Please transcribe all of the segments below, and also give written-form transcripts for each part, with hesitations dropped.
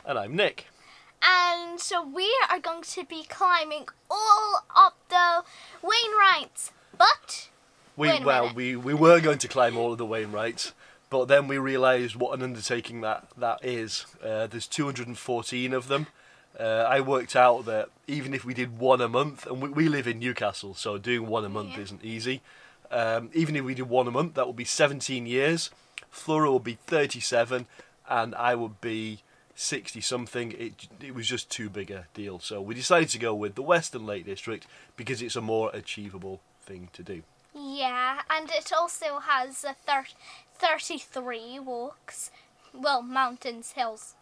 And I'm Nick. And so we are going to be climbing all of the Wainwrights, but We were going to climb all of the Wainwrights, but then we realised what an undertaking that is. There's 214 of them. I worked out that even if we did one a month, and we live in Newcastle, so doing one a month isn't easy. Even if we did one a month, that would be 17 years. Flora would be 37, and I would be 60 something. It was just too big a deal, so we decided to go with the Western Lake District because it's a more achievable thing to do. Yeah, and it also has 33 walks, well, mountains, hills,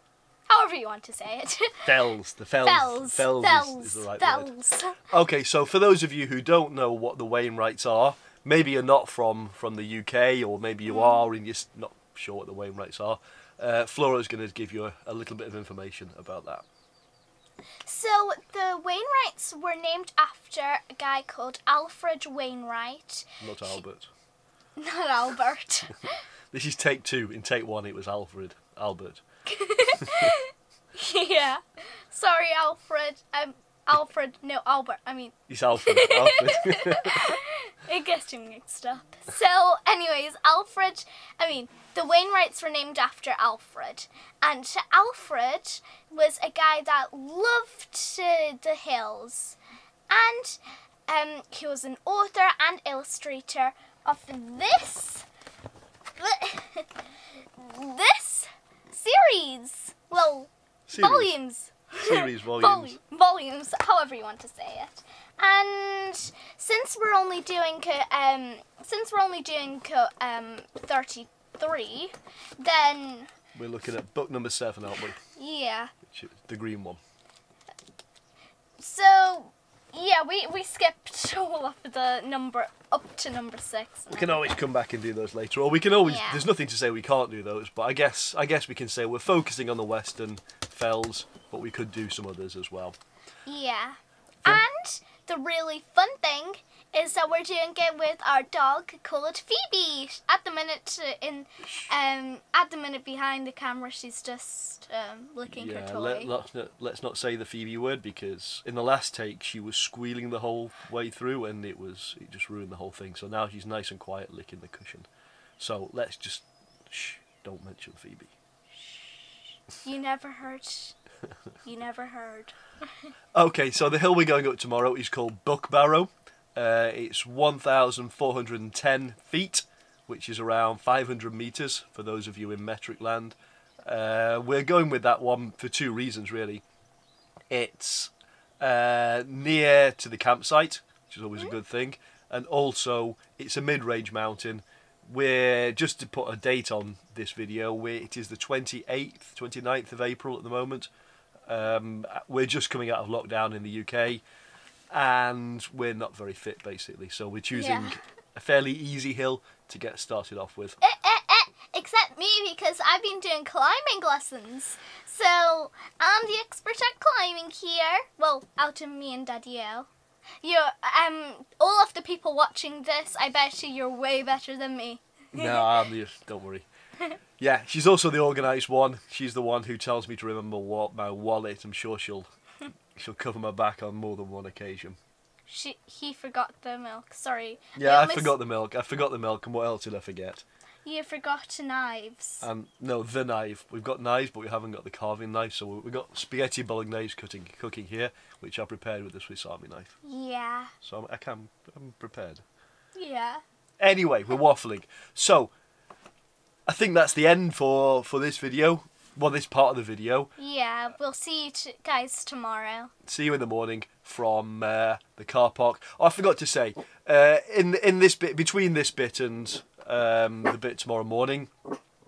however you want to say it. Fells is the right word. Okay, so for those of you who don't know what the Wainwrights are, maybe you're not from the UK, or maybe you are and you're not sure what the Wainwrights are, Flora's going to give you a little bit of information about that. So the Wainwrights were named after a guy called Alfred Wainwright. Not Albert. Not Albert. This is take 2. In take 1 it was Albert. Yeah. Sorry, Alfred. Alfred. No, Albert. I mean. It's Alfred. It gets me mixed up. So, anyways, the Wainwrights were named after Alfred. And Alfred was a guy that loved the hills. And he was an author and illustrator of this series. Well, volumes. Volumes, however you want to say it. And since we're only doing 33, then we're looking at book number 7, aren't we? Yeah. Which is the green one. So yeah, we skipped all of the number up to number 6. We can always come back and do those later, or we can always. Yeah. There's nothing to say we can't do those, but I guess we can say we're focusing on the Western Fells, but we could do some others as well. Yeah. And the really fun thing is that we're doing it with our dog called Phoebe. At the minute behind the camera, she's just licking her toy. Let's not say the Phoebe word, because in the last take she was squealing the whole way through, and it just ruined the whole thing. So now she's nice and quiet licking the cushion. So let's just don't mention Phoebe. You never heard. You never heard. Okay, so the hill we're going up tomorrow is called Buckbarrow. It's 1,410 feet, which is around 500 metres for those of you in metric land. We're going with that one for 2 reasons, really. It's near to the campsite, which is always a good thing, and also it's a mid-range mountain. We're, just to put a date on this video, it is the 29th of April at the moment. We're just coming out of lockdown in the UK, and we're not very fit, basically, so we're choosing a fairly easy hill to get started off with. Except me, because I've been doing climbing lessons, so I'm the expert at climbing here. Well, out of me and Daddy-O. All of the people watching this, I bet you're way better than me. No, don't worry. Yeah, she's also the organised one. She's the one who tells me to remember my wallet. I'm sure she'll cover my back on more than one occasion. He forgot the milk. Sorry. Yeah, I forgot the milk. And what else did I forget? You forgot knives. No, the knife. We've got knives, but we haven't got the carving knife. So we've got spaghetti bolognese cooking here, which I prepared with the Swiss Army knife. Yeah. So I'm prepared. Yeah. Anyway, we're waffling. So I think that's the end for this video. Well, this part of the video. Yeah, we'll see you guys tomorrow. See you in the morning from the car park. Oh, I forgot to say, in this bit, between this bit and the bit tomorrow morning,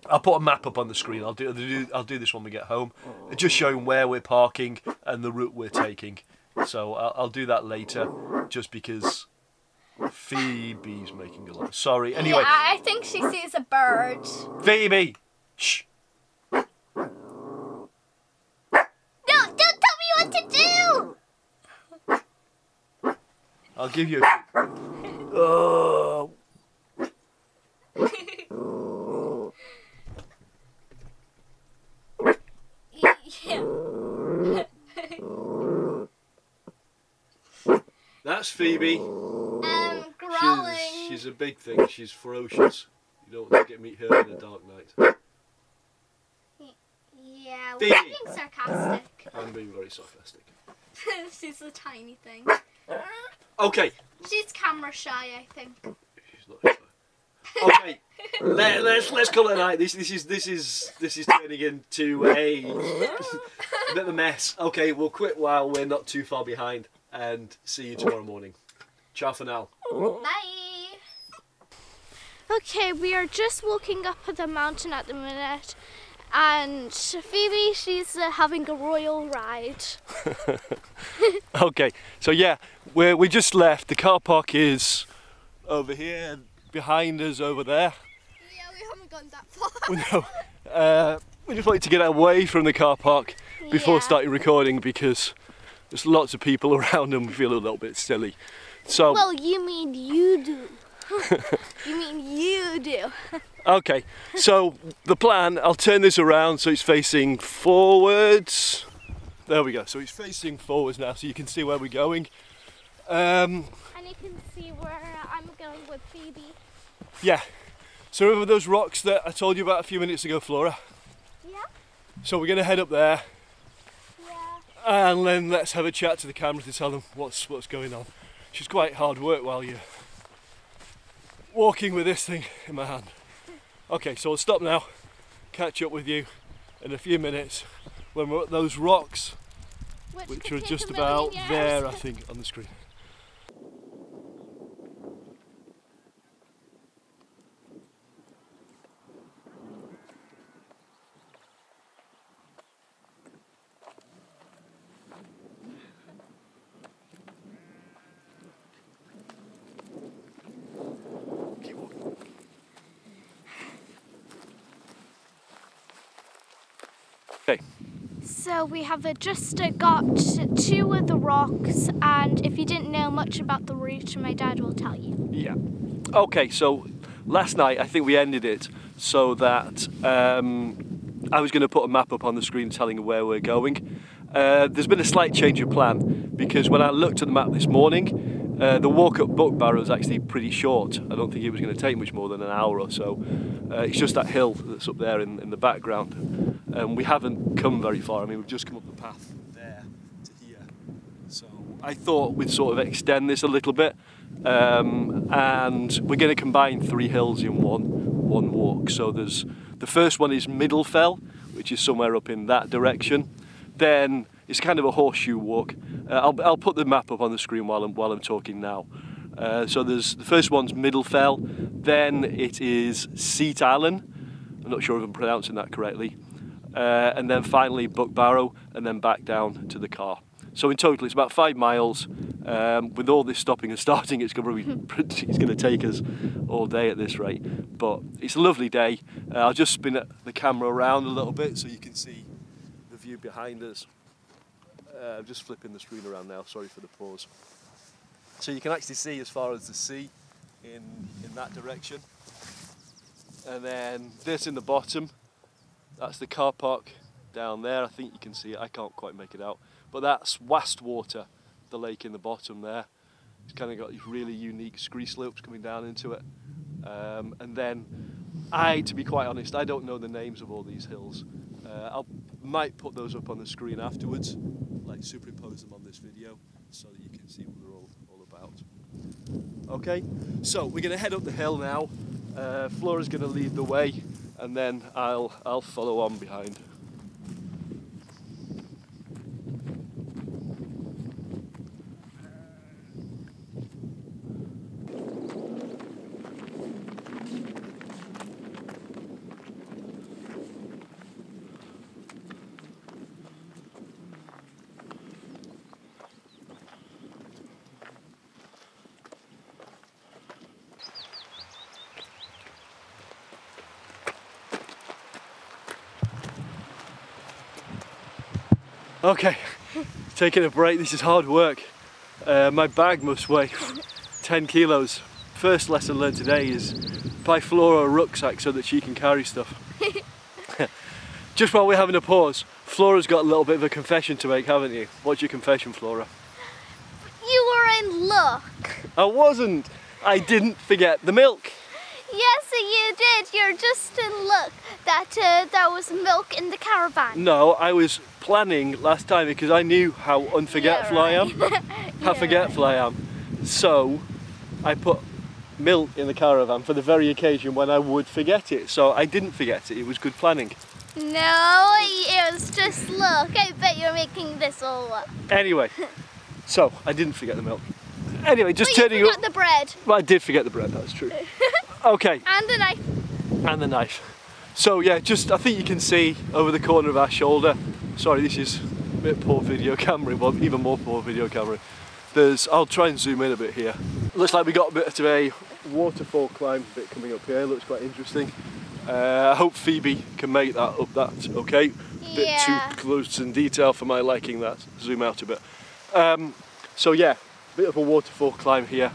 I'll put a map up on the screen. I'll do this when we get home, just showing where we're parking and the route we're taking. So I'll do that later, just because Phoebe's making a lot. Sorry. Anyway. Yeah, I think she sees a bird. Phoebe, shh. I'll give you oh. Yeah. That's Phoebe. Growling. She's a big thing. She's ferocious. You don't want to meet her in a dark night. Yeah, Phoebe. we're being sarcastic. I'm being very sarcastic. She's a tiny thing. Okay. She's camera shy, I think. She's not shy. Okay. let's call it a night. This is turning into a bit of a mess. Okay, we'll quit while we're not too far behind, and see you tomorrow morning. Ciao for now. Bye. Okay, we are just walking up the mountain at the minute, and Phoebe, she's having a royal ride. Okay, so yeah, we just left. The car park is over here, behind us over there. Yeah, we haven't gone that far. No, we just wanted to get away from the car park before starting recording because there's lots of people around and we feel a little bit silly. So. Well, you mean you do. You mean you do. Okay, so the plan, I'll turn this around so it's facing forwards. There we go, so it's facing forwards now so you can see where we're going. And you can see where I'm going with Phoebe. Yeah, so remember those rocks that I told you about a few minutes ago, Flora? Yeah. So we're going to head up there. Yeah. And then let's have a chat to the camera to tell them what's going on. It's quite hard work while you're walking with this thing in my hand. Okay, so I'll stop now, catch up with you in a few minutes when we're at those rocks, which are just about there, I think, on the screen. Okay. So we have just got two of the rocks, and if you didn't know much about the route, my dad will tell you. Yeah. Okay, so last night I think we ended it so that I was going to put a map up on the screen telling where we're going. There's been a slight change of plan because when I looked at the map this morning, the walk up Buckbarrow is actually pretty short. I don't think it was going to take much more than an hour or so. It's just that hill that's up there in the background. We haven't come very far. I mean, we've just come up the path from there to here. So I thought we'd sort of extend this a little bit. And we're going to combine 3 hills in one walk. So there's the first one is Middlefell, which is somewhere up in that direction. Then it's kind of a horseshoe walk. I'll put the map up on the screen while I'm talking now. So there's the first one's Middlefell. Then it is Seat Island. I'm not sure if I'm pronouncing that correctly. And then finally Buckbarrow, and then back down to the car. So in total it's about 5 miles. With all this stopping and starting, it's going to take us all day at this rate. But it's a lovely day. I'll just spin the camera around a little bit so you can see the view behind us. I'm just flipping the screen around now, sorry for the pause. So you can actually see as far as the sea in that direction. And then this in the bottom, that's the car park down there. I think you can see it, I can't quite make it out. But that's Wastwater, the lake in the bottom there. It's kind of got these really unique scree slopes coming down into it. And then to be quite honest, I don't know the names of all these hills. I might put those up on the screen afterwards, like superimpose them on this video so that you can see what they're all about. Okay, so we're going to head up the hill now. Flora's going to lead the way, and then I'll follow on behind. Okay, taking a break. This is hard work. My bag must weigh 10 kilos. First lesson learned today is buy Flora a rucksack so that she can carry stuff. Just while we're having a pause, Flora's got a little bit of a confession to make, haven't you? What's your confession, Flora? You were saying look. I wasn't. I didn't forget the milk. Yes, you did. You're just to look that there was milk in the caravan. No, I was planning last time because I knew how unforgetful I am. How forgetful I am. So I put milk in the caravan for the very occasion when I would forget it. So I didn't forget it. It was good planning. No, it was just look. I bet you're making this all up. Anyway, so I didn't forget the milk. Anyway, just But turning you up. forgot the bread. Well, I did forget the bread, that's true. Okay. And the knife. And the knife. So yeah, just I think you can see over the corner of our shoulder. Sorry, this is a bit poor video camera, but even more poor video camera. I'll try and zoom in a bit here. Looks like we got a bit of a waterfall climb bit coming up here. Looks quite interesting. I hope Phoebe can make that up. That's okay. Bit too close in detail for my liking. That zoom out a bit. So yeah, bit of a waterfall climb here,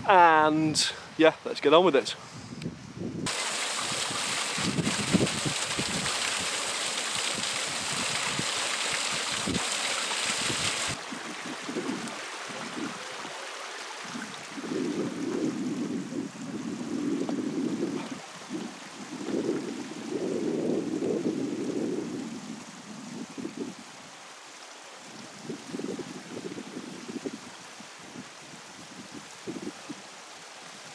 and yeah, let's get on with it.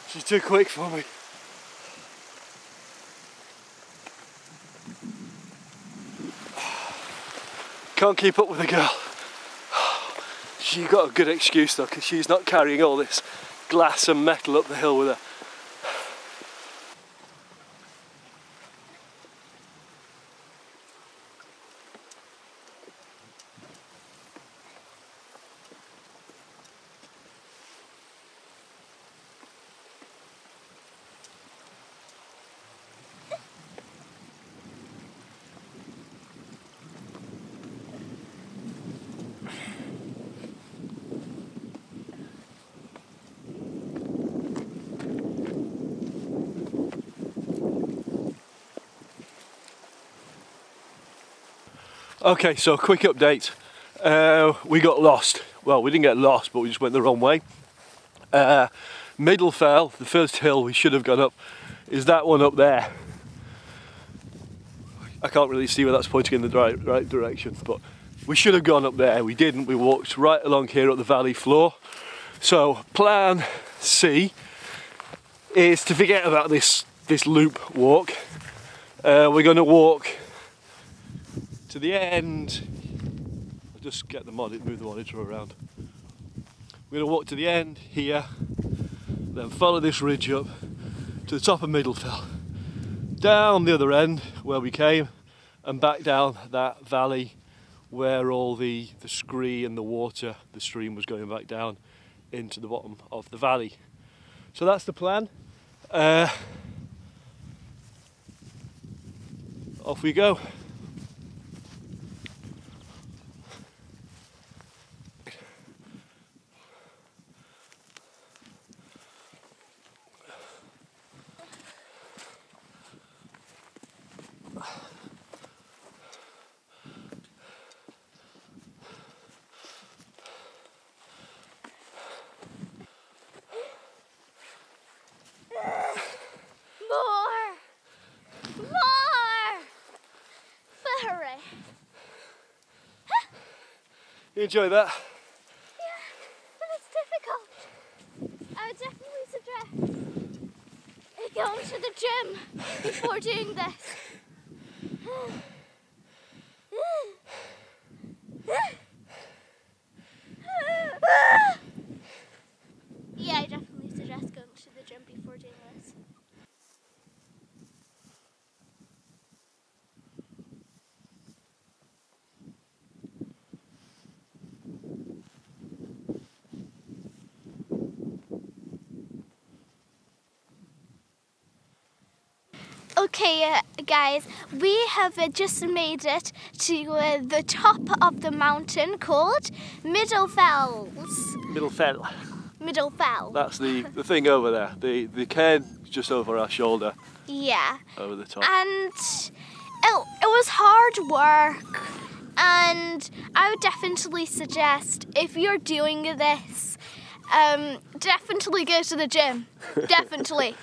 She's too quick for me. Can't keep up with the girl. She got a good excuse though, because she's not carrying all this glass and metal up the hill with her. Okay, so quick update. We got lost. Well, we didn't get lost, but we just went the wrong way. Middlefell, the first hill we should have gone up, is that one up there. I can't really see where that's pointing in the right direction, but we should have gone up there. We didn't. We walked right along here up the valley floor. So plan C is to forget about this loop walk. We're going to walk to the end. I'll just get move the monitor around. We're going to walk to the end here, then follow this ridge up to the top of Middlefell, down the other end where we came, and back down that valley where all the scree and the water, the stream was going back down into the bottom of the valley. So that's the plan. Off we go. You enjoy that? Yeah, but it's difficult. I would definitely suggest going to the gym before doing this. Yeah, I definitely suggest going to the gym before doing this. Okay guys, we have just made it to the top of the mountain called Middlefell. Middlefell. That's the thing over there. The cairn just over our shoulder. Yeah. Over the top. And it was hard work, and I would definitely suggest if you're doing this, Definitely go to the gym. Definitely.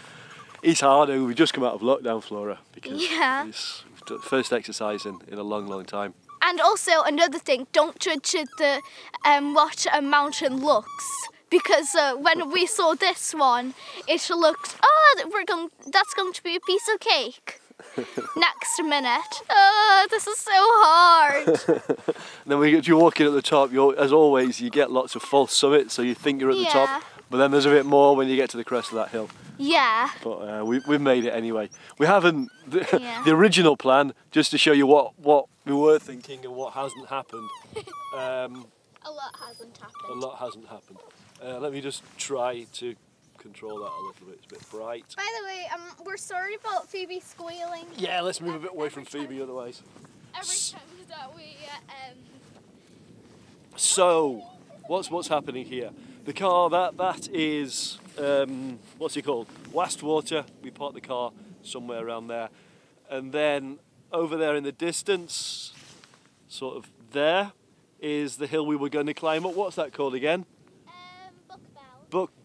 It's harder. We've just come out of lockdown, Flora, because Yeah. it's the first exercise in a long, long time. And also another thing, don't judge the what a mountain looks, because when we saw this one, it looked, oh, that's going to be a piece of cake. Next minute, oh, this is so hard. And then when you're walking at the top, as always, you get lots of false summits, so you think you're at the top, but then there's a bit more when you get to the crest of that hill. Yeah. But we've made it anyway. We haven't, the original plan, just to show you what we were thinking and what hasn't happened. A lot hasn't happened. A lot hasn't happened. Let me just try to control that a little bit. It's a bit bright. By the way, we're sorry about Phoebe squealing. Yeah, let's move a bit away from Phoebe otherwise. Every time that we So, what's happening here? The car, that is, what's it called? Wastwater. We parked the car somewhere around there. And then over there in the distance, sort of there, is the hill we were going to climb up. What's that called again?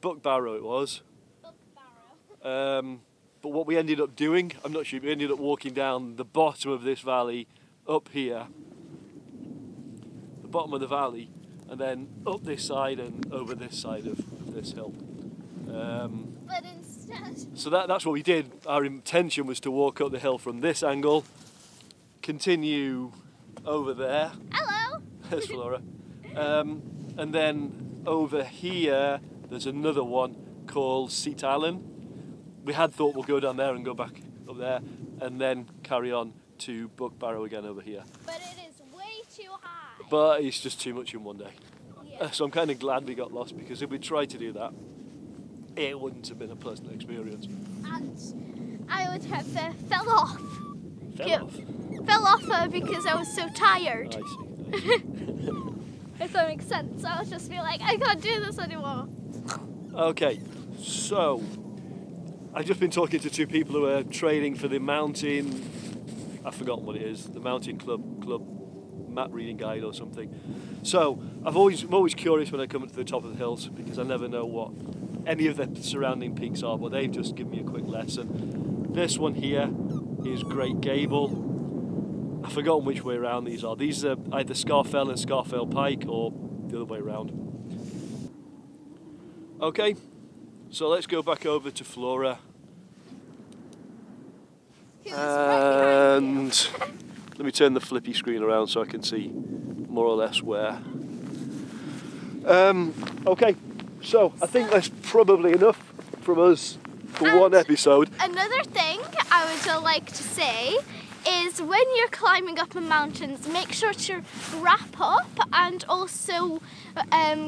Buckbarrow it was. Buckbarrow. But what we ended up doing, I'm not sure, we ended up walking down the bottom of this valley, up here, the bottom of the valley, and then up this side and over this side of this hill. But instead... So that's what we did. Our intention was to walk up the hill from this angle, continue over there. Hello! There's Flora. And then over here, there's another one called Seat Island. We had thought we'll go down there and go back up there and then carry on to Buckbarrow again over here. But it is way too high. But it's just too much in one day. Yeah. So I'm kind of glad we got lost, because if we tried to do that, it wouldn't have been a pleasant experience. And I would have fell off. Fell off? Fell off because I was so tired. I see. If that makes sense. I would just be like, I can't do this anymore. Okay, so I've just been talking to two people who are training for the mountain, I've forgotten what it is, the mountain club map reading guide or something. So I'm always curious when I come to the top of the hills, because I never know what any of the surrounding peaks are, but they've just given me a quick lesson. This one here is Great Gable. I've forgotten which way around these are. These are either Scafell and Scafell Pike, or the other way around. Okay, so let's go back over to Flora. And let me turn the flippy screen around so I can see more or less where. Okay, so I think that's probably enough from us for one episode. Another thing I would like to say is, when you're climbing up the mountains, make sure to wrap up and also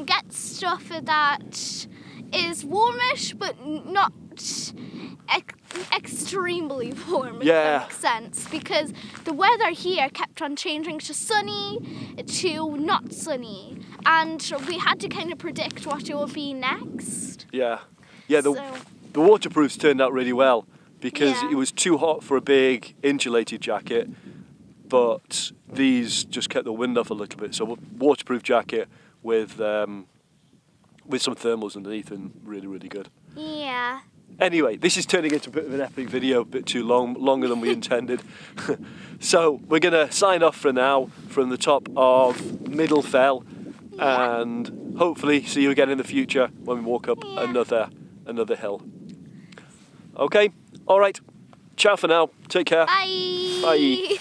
get stuff that is warmish but not extremely warm, if that makes sense, because the weather here kept on changing to sunny to not sunny, and we had to kind of predict what it would be next. Yeah, the waterproofs turned out really well, because it was too hot for a big insulated jacket, but these just kept the wind off a little bit. So waterproof jacket with some thermals underneath, and really, really good. Yeah. Anyway, this is turning into a bit of an epic video, a bit too long, longer than we intended. So we're going to sign off for now from the top of Middlefell, and hopefully see you again in the future when we walk up another hill. Okay, all right. Ciao for now. Take care. Bye. Bye.